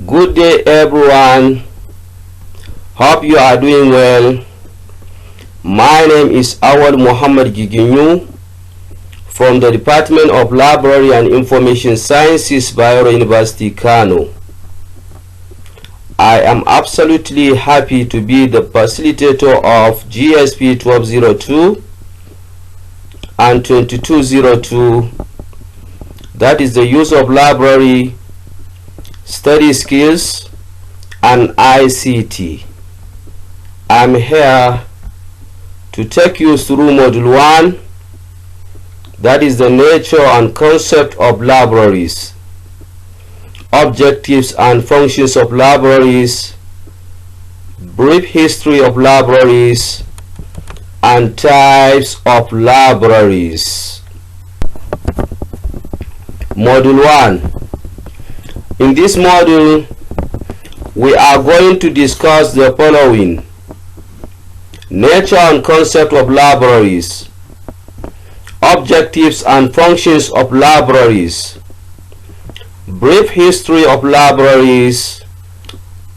Good day everyone, hope you are doing well. My name is Muhammad Giginyu from the Department of Library and Information Sciences, Bayero University, Kano. I am absolutely happy to be the facilitator of GSP 1202 and 2202, that is the use of library, study skills and ICT. I'm here to take you through Module 1, that is the nature and concept of libraries, objectives and functions of libraries, brief history of libraries, and types of libraries. Module 1. In this module, we are going to discuss the following: nature and concept of libraries, objectives and functions of libraries, brief history of libraries,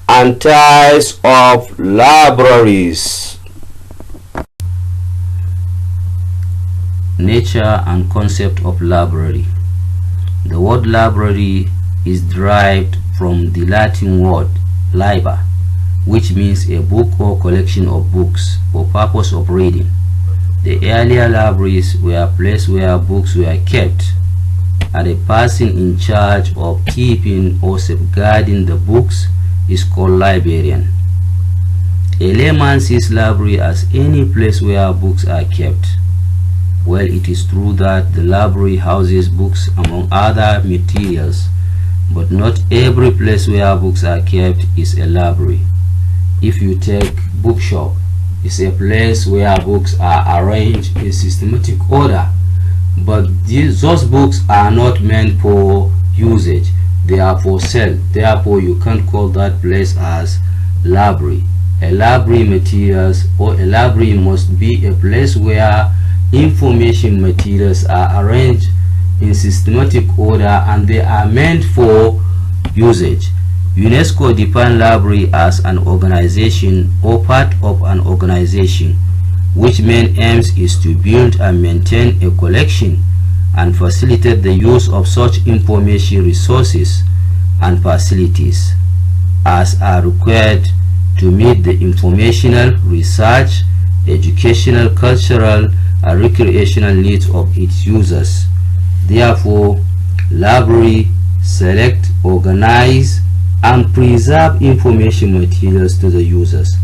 and types of libraries. Nature and concept of library. The word library is derived from the Latin word liber, which means a book or collection of books for purpose of reading. The earlier libraries were places where books were kept, and a person in charge of keeping or safeguarding the books is called librarian. A layman sees library as any place where books are kept. Well, it is true that the library houses books among other materials, but not every place where books are kept is a library. If you take bookshop, it's a place where books are arranged in systematic order, but those books are not meant for usage, they are for sale. Therefore you can't call that place as library. A library materials or a library must be a place where information materials are arranged in systematic order and they are meant for usage. UNESCO defined library as an organization or part of an organization which main aims is to build and maintain a collection and facilitate the use of such information resources and facilities as are required to meet the informational, research, educational, cultural, and recreational needs of its users. Therefore, library select, organize, and preserve information materials to the users.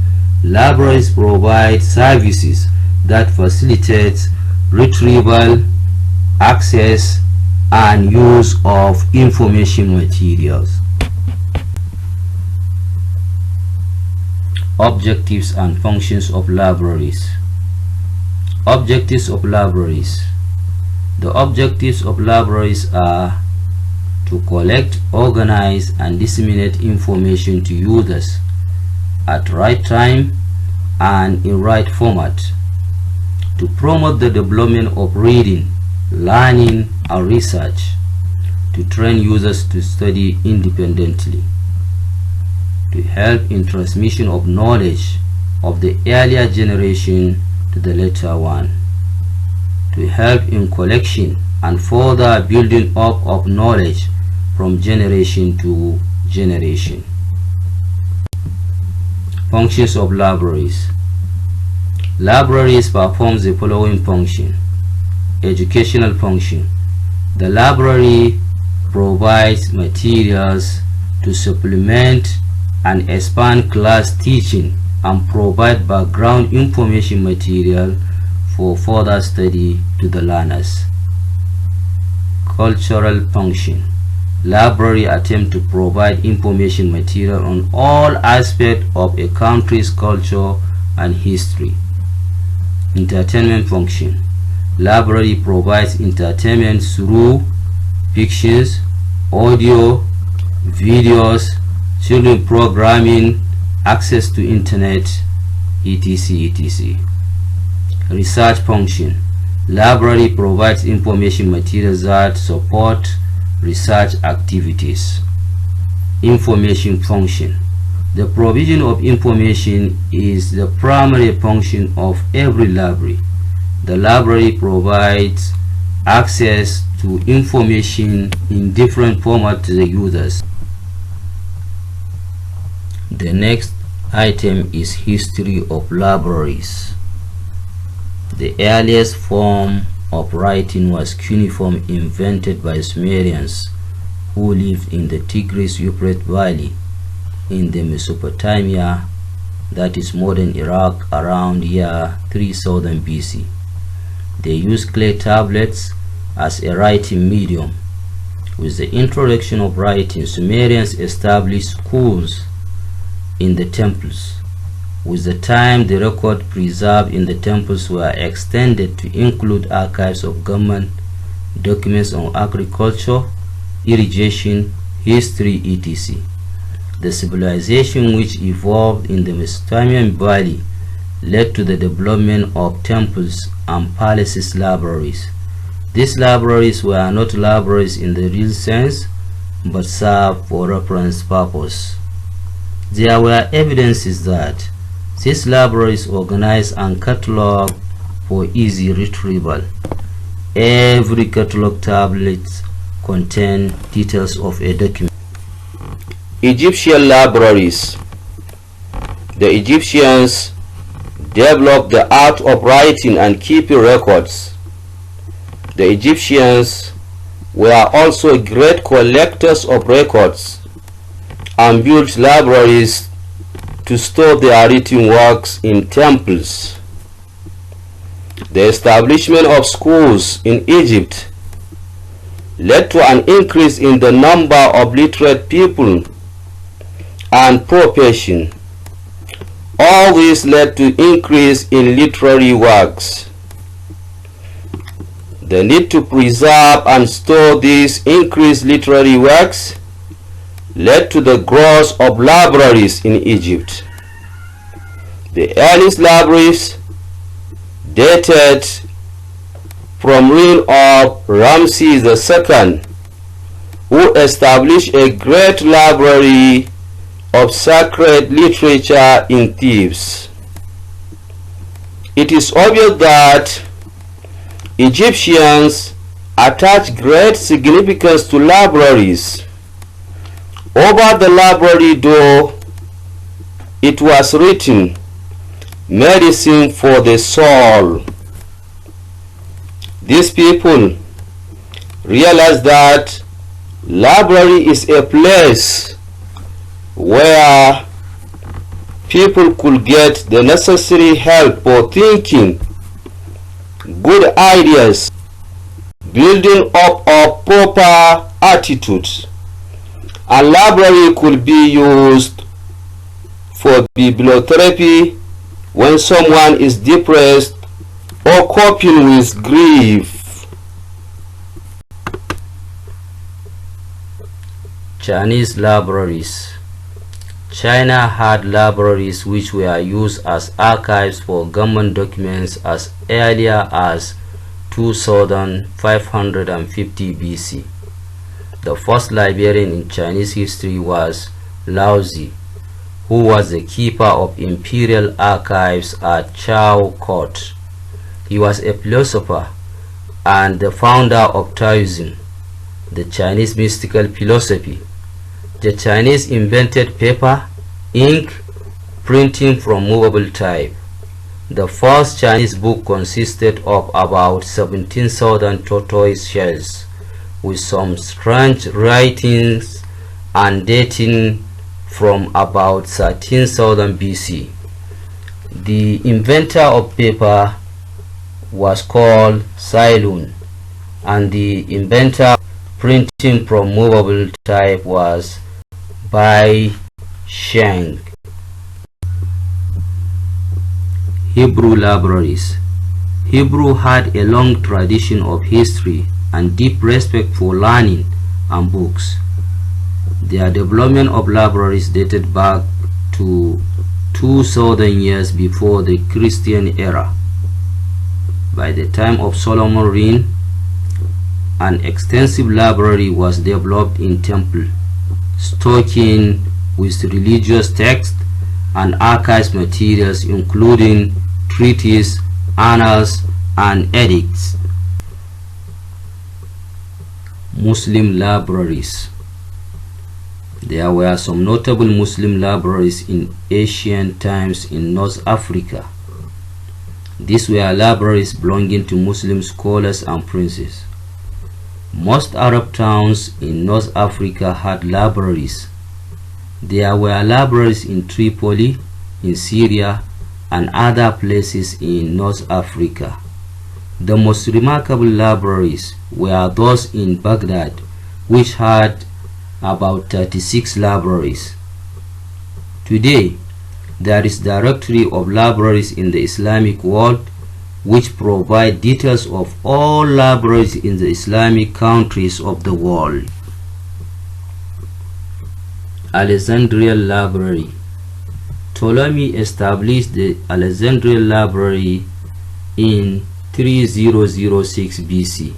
Libraries provide services that facilitate retrieval, access, and use of information materials. Objectives and functions of libraries. Objectives of libraries. The objectives of libraries are to collect, organize, and disseminate information to users at right time and in right format, to promote the development of reading, learning, and research, to train users to study independently, to help in transmission of knowledge of the earlier generation to the later one, to help in collection and further building up of knowledge from generation to generation. Functions of libraries. Libraries perform the following function. Educational function. The library provides materials to supplement and expand class teaching and provide background information material for further study to the learners. Cultural function. Library attempt to provide information material on all aspects of a country's culture and history. Entertainment function. Library provides entertainment through pictures, audio, videos, children programming, access to internet, etc. etc. Research function. Library provides information materials that support research activities. Information function. The provision of information is the primary function of every library. The library provides access to information in different formats to the users. The next item is history of libraries. The earliest form of writing was cuneiform, invented by Sumerians who lived in the Tigris-Euphrates Valley in the Mesopotamia, that is modern Iraq, around year 3000 BC. They used clay tablets as a writing medium. With the introduction of writing, Sumerians established schools in the temples. With the time, the records preserved in the temples were extended to include archives of government, documents on agriculture, irrigation, history, etc. The civilization which evolved in the Mesopotamian Valley led to the development of temples and palaces libraries. These libraries were not libraries in the real sense, but served for reference purpose. There were evidences that these libraries organized and cataloged for easy retrieval. Every catalog tablet contained details of a document. Egyptian libraries. The Egyptians developed the art of writing and keeping records. The Egyptians were also great collectors of records and built libraries to store their written works in temples. The establishment of schools in Egypt led to an increase in the number of literate people and profession. All this led to increase in literary works. The need to preserve and store these increased literary works led to the growth of libraries in Egypt. The earliest libraries dated from reign of Ramses II, who established a great library of sacred literature in Thebes. It is obvious that Egyptians attached great significance to libraries. Over the library door, it was written, "Medicine for the soul." These people realized that library is a place where people could get the necessary help for thinking, good ideas, building up of proper attitudes. A library could be used for bibliotherapy when someone is depressed or coping with grief. Chinese libraries. China had libraries which were used as archives for government documents as earlier as 2550 BC. The first librarian in Chinese history was Ulssi, who was the keeper of imperial archives at Chao Court. He was a philosopher and the founder of Taoism, the Chinese mystical philosophy. The Chinese invented paper, ink, printing from movable type. The first Chinese book consisted of about 17,000 tortoise shells, with some strange writings and dating from about 13,000 BC. The inventor of paper was called Cailun, and the inventor of printing from movable type was Bai Sheng. Hebrew libraries. Hebrew had a long tradition of history and deep respect for learning and books. Their development of libraries dated back to 2000 years before the Christian era. By the time of Solomon's reign, an extensive library was developed in temple stocking with religious texts and archives materials including treatises, annals, and edicts. Muslim libraries. There were some notable Muslim libraries in ancient times in North Africa. These were libraries belonging to Muslim scholars and princes. Most Arab towns in North Africa had libraries. There were libraries in Tripoli, in Syria, and other places in North Africa. The most remarkable libraries were those in Baghdad, which had about 36 libraries. Today, there is a directory of libraries in the Islamic world which provide details of all libraries in the Islamic countries of the world. Alexandria Library. Ptolemy established the Alexandria Library in 3006 BC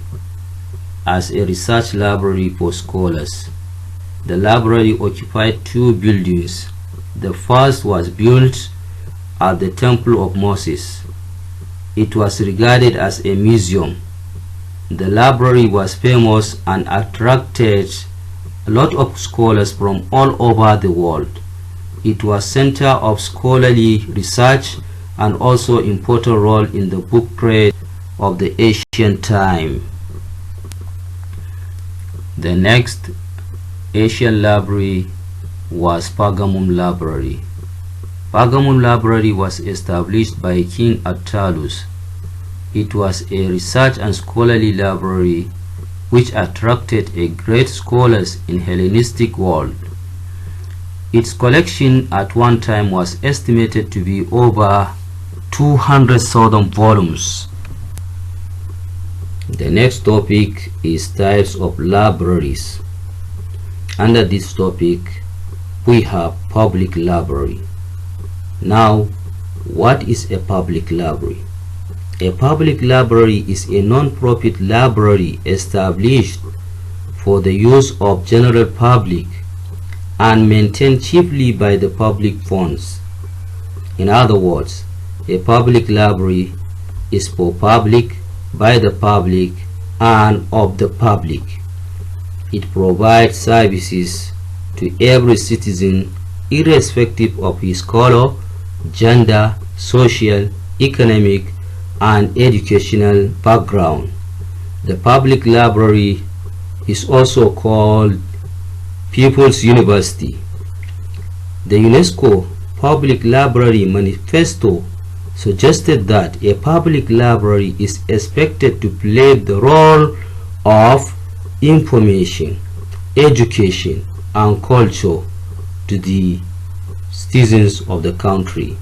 as a research library for scholars. The library occupied two buildings. The first was built at the Temple of Moses. It was regarded as a museum. The library was famous and attracted a lot of scholars from all over the world. It was center of scholarly research and also important role in the book trade of the ancient time. The next Asian library was Pergamum Library. Pergamum Library was established by King Attalus. It was a research and scholarly library which attracted a great scholars in Hellenistic world. Its collection at one time was estimated to be over 200,000 volumes. The next topic is types of libraries. Under this topic, we have public library. Now, what is a public library? A public library is a non-profit library established for the use of general public and maintained chiefly by the public funds. In other words, a public library is for public, by the public, and of the public. It provides services to every citizen irrespective of his color, gender, social, economic, and educational background. The public library is also called People's University. The UNESCO Public Library Manifesto suggested that a public library is expected to play the role of information, education, and culture to the citizens of the country.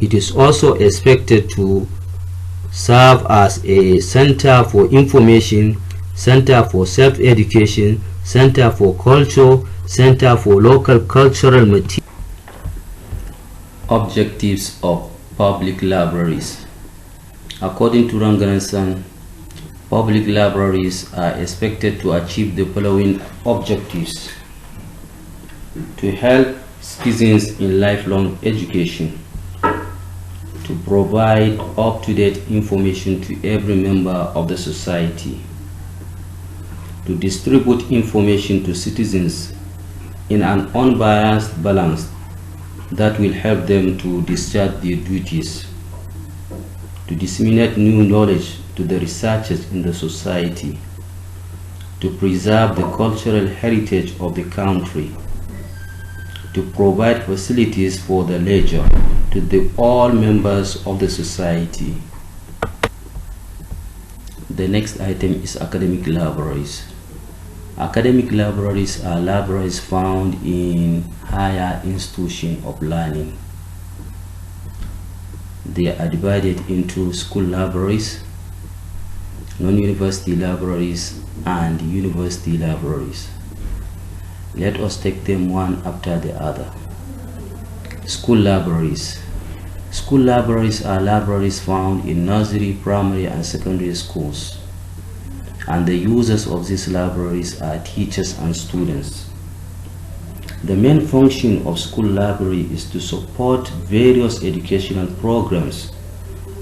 It is also expected to serve as a center for information, center for self-education, center for culture, center for local cultural material. Objectives of public libraries. According to Ranganathan, public libraries are expected to achieve the following objectives: to help citizens in lifelong education, to provide up-to-date information to every member of the society, to distribute information to citizens in an unbiased balance that will help them to discharge their duties, to disseminate new knowledge to the researchers in the society, to preserve the cultural heritage of the country, to provide facilities for the leisure to all members of the society. The next item is academic libraries. Academic libraries are libraries found in higher institutions of learning. They are divided into school libraries, non-university libraries, and university libraries. Let us take them one after the other. School libraries. School libraries are libraries found in nursery, primary, and secondary schools, and the users of these libraries are teachers and students. The main function of school library is to support various educational programs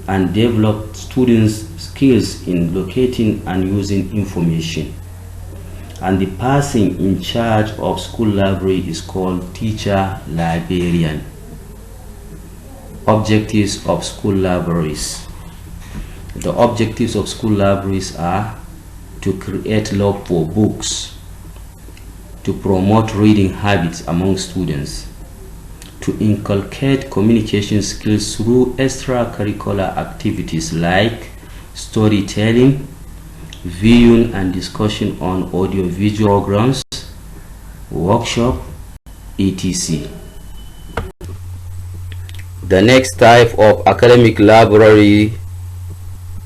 and develop students' skills in locating and using information. And the person in charge of school library is called teacher librarian. Objectives of school libraries. The objectives of school libraries are to create love for books, to promote reading habits among students, to inculcate communication skills through extracurricular activities like storytelling, viewing and discussion on audio-visual programs, workshop, etc. The next type of academic library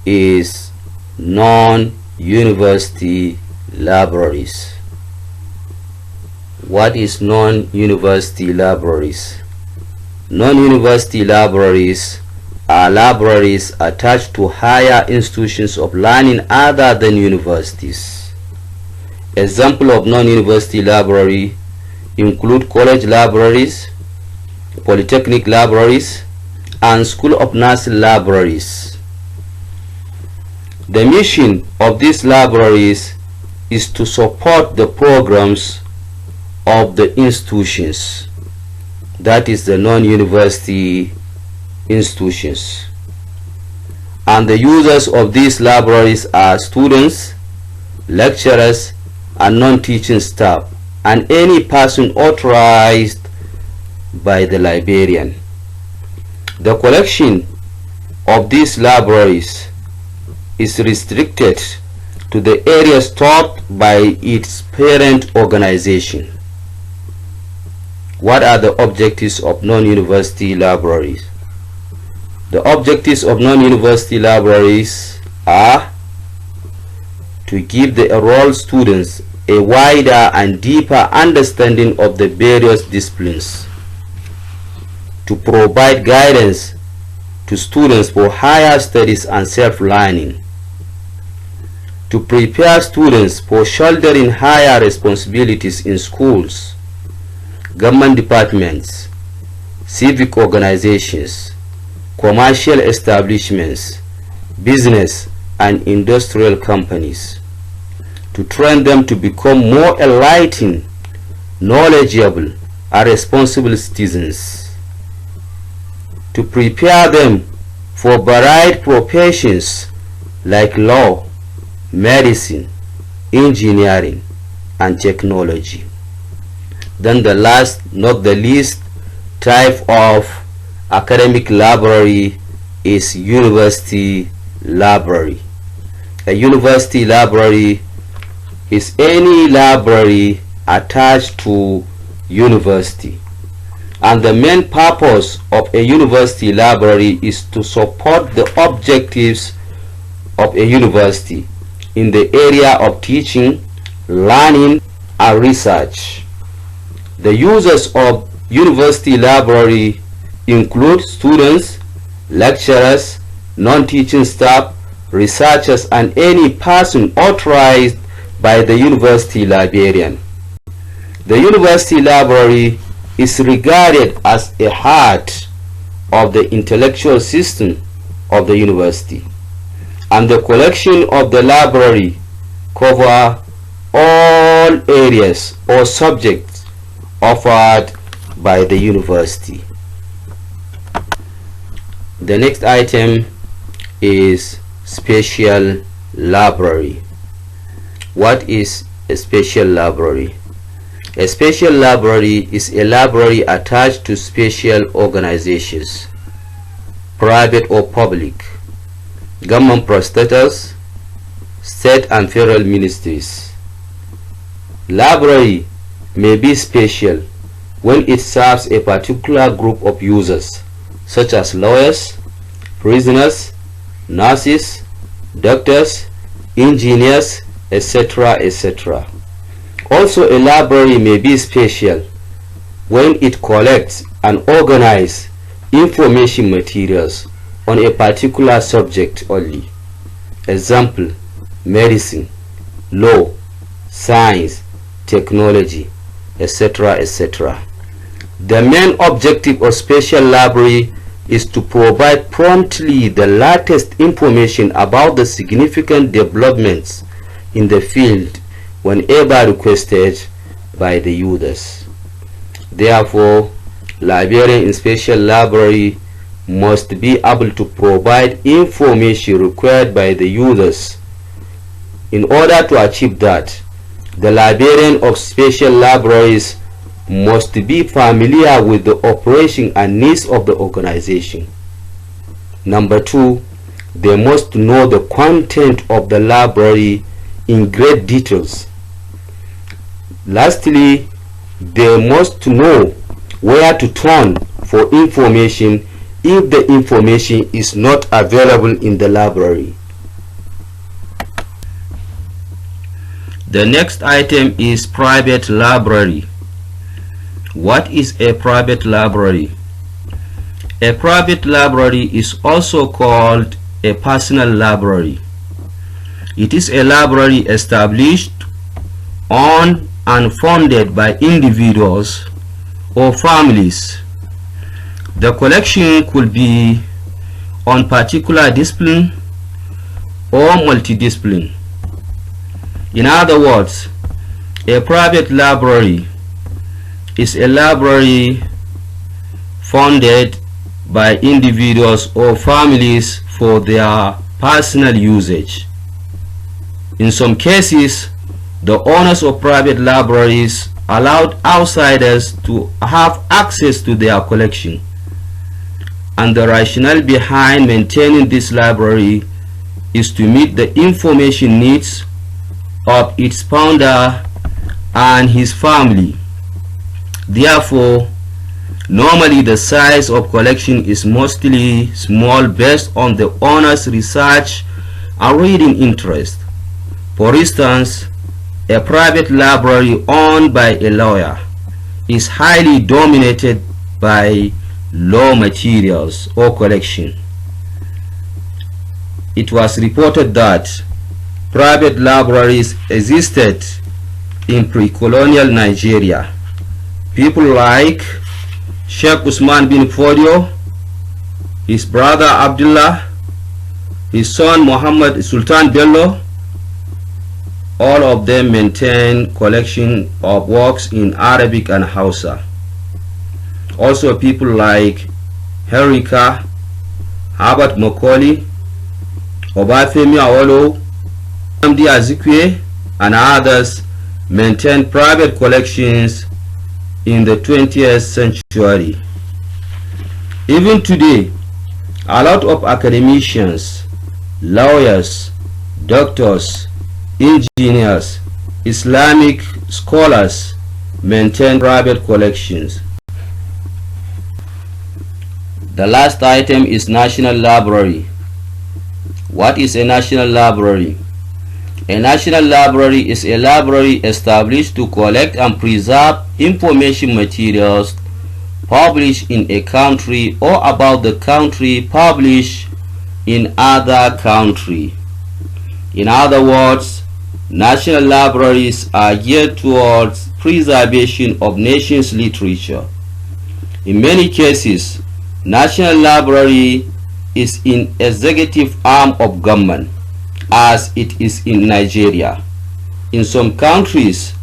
is non-university libraries. What is non-university libraries? Non-university libraries are libraries attached to higher institutions of learning other than universities. Example of non-university library include college libraries, polytechnic libraries, and school of nursing libraries. The mission of these libraries is to support the programs of the institutions, that is the non-university institutions, and the users of these libraries are students, lecturers, and non-teaching staff, and any person authorized by the librarian. The collection of these libraries is restricted to the areas taught by its parent organization. What are the objectives of non-university libraries? The objectives of non-university libraries are to give the enrolled students a wider and deeper understanding of the various disciplines, to provide guidance to students for higher studies and self-learning, to prepare students for shouldering higher responsibilities in schools, government departments, civic organizations, commercial establishments, business and industrial companies, to train them to become more enlightened, knowledgeable, and responsible citizens, to prepare them for varied professions like law, medicine, engineering, and technology. Then the last, not the least, type of academic library is university library. A university library is any library attached to university, and the main purpose of a university library is to support the objectives of a university in the area of teaching, learning, and research. The users of university library include students, lecturers, non-teaching staff, researchers, and any person authorized by the university librarian. The university library is regarded as a heart of the intellectual system of the university, and the collection of the library cover all areas or subjects offered by the university. The next item is special library. What is a special library? A special library is a library attached to special organizations, private or public, government parastatals, state and federal ministries. Library may be special when it serves a particular group of users, such as lawyers, prisoners, nurses, doctors, engineers, etc., etc. Also, a library may be special when it collects and organizes information materials on a particular subject only. Example: medicine, law, science, technology, etc., etc. The main objective of special library is to provide promptly the latest information about the significant developments in the field whenever requested by the users. Therefore, librarian in special library must be able to provide information required by the users. In order to achieve that, the librarian of special libraries must be familiar with the operation and needs of the organization. Number 2, they must know the content of the library in great details. Lastly, they must know where to turn for information if the information is not available in the library. The next item is private library. What is a private library? A private library is also called a personal library. It is a library established, owned and funded by individuals or families. The collection could be on particular discipline or multidiscipline. In other words, a private library is a library funded by individuals or families for their personal usage. In some cases, the owners of private libraries allowed outsiders to have access to their collection, and the rationale behind maintaining this library is to meet the information needs of its founder and his family. Therefore, normally the size of collection is mostly small based on the owner's research and reading interest. For instance, a private library owned by a lawyer is highly dominated by law materials or collection. It was reported that private libraries existed in pre-colonial Nigeria. People like Sheikh Usman bin Fodio, his brother Abdullah, his son Muhammad Sultan Bello, all of them maintain collection of works in Arabic and Hausa. Also people like Herika, Herbert Macaulay, Obafemi Awolowo, Nnamdi Azikiwe, and others maintain private collections in the 20th century. Even today, a lot of academicians, lawyers, doctors, engineers, Islamic scholars maintain private collections. The last item is National Library. What is a National Library? A National Library is a library established to collect and preserve information materials published in a country or about the country published in other country. In other words, national libraries are geared towards preservation of nations' literature. In many cases, National Library is an executive arm of government, as it is in Nigeria. In some countries,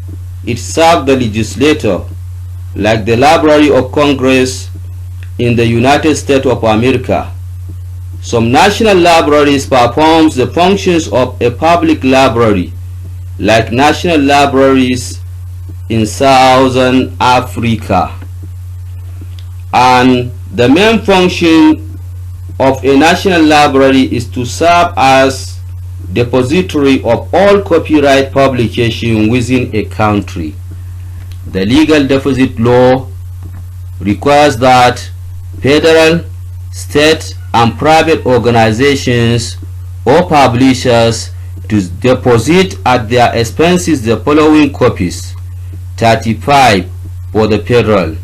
it serves the legislature, like the Library of Congress in the United States of America. Some national libraries perform the functions of a public library, like national libraries in Southern Africa. And the main function of a national library is to serve as depository of all copyright publication within a country. The legal deposit law requires that federal, state, and private organizations or publishers to deposit at their expenses the following copies: 35 for the federal,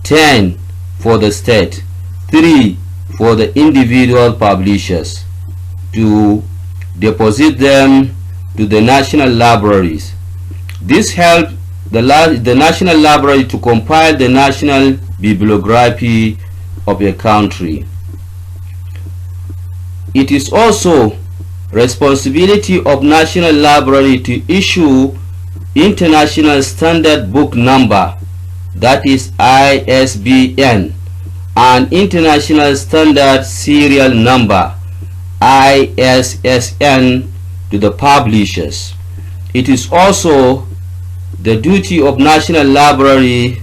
10 for the state, 3 for the individual publishers, to deposit them to the national libraries. This helps the National Library to compile the national bibliography of a country. It is also responsibility of National Library to issue International Standard Book Number, that is ISBN, and International Standard Serial Number, ISSN, to the publishers. It is also the duty of National Library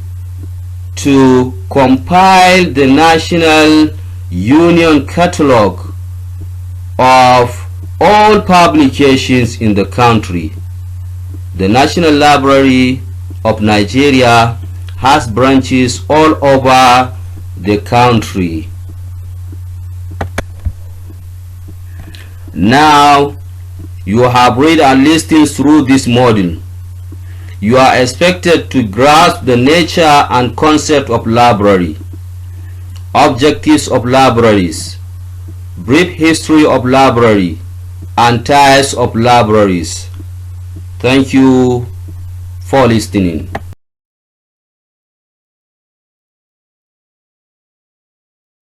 to compile the National Union Catalogue of all publications in the country. The National Library of Nigeria has branches all over the country. Now you have read and listened through this module. You are expected to grasp the nature and concept of library, objectives of libraries, brief history of library, and types of libraries. Thank you for listening.